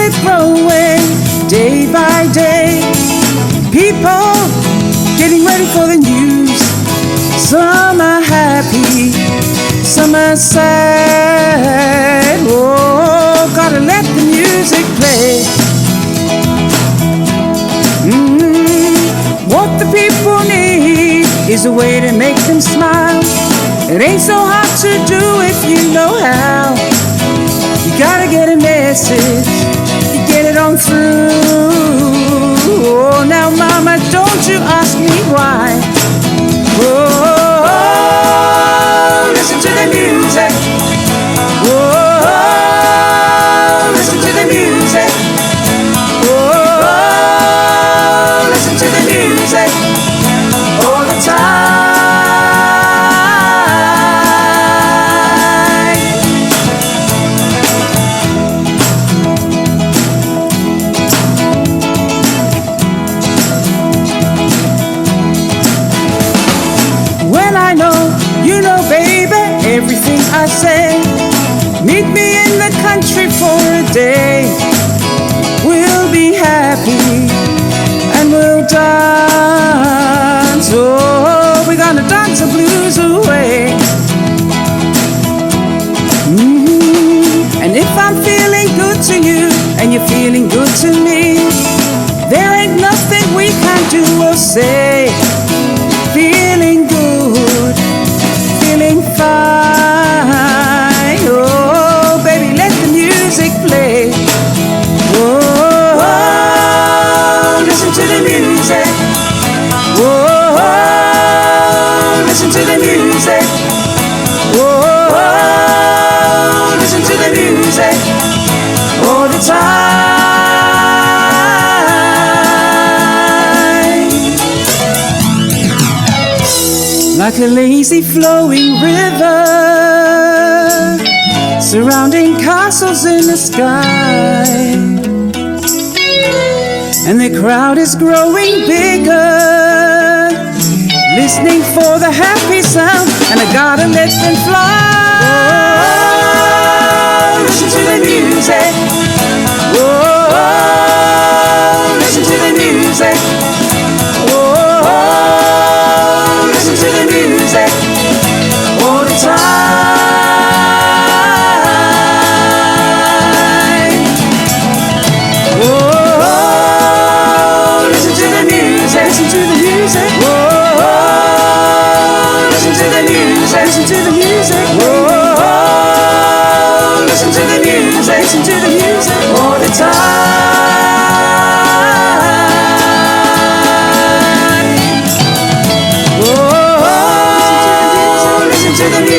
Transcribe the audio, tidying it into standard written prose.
it growing day by day. People getting ready for the news. Some are happy, some are sad. Oh, gotta let the music play. What the people need is a way to make them smile. It ain't so hard to do if you know how. You gotta get a message, you get it on through. Oh, now mama, don't you ask me why. Oh, listen to the music. Oh, listen to the music. Oh, listen to the music all the time. I know, you know, baby, everything I say. Meet me in the country for a day. We'll be happy and we'll dance. Oh, we're gonna dance the blues away. And if I'm feeling good to you and you're feeling good to me, there ain't nothing we can't do or say. Feeling good, feeling fine. Oh, baby, let the music play. Oh, listen to the music. Oh, listen to the music. Oh, listen to the music all the time. Like a lazy flowing river, surrounding castles in the sky. And the crowd is growing bigger, listening for the happy sound, and I gotta let them fly. Oh, listen to the music. Oh, listen to the music. Oh, listen to the music all the time. Oh, listen to the music, listen to the music. Oh, listen to the music, listen to the music. Oh, listen to the music, listen to the music all the time. Oh, listen to the music.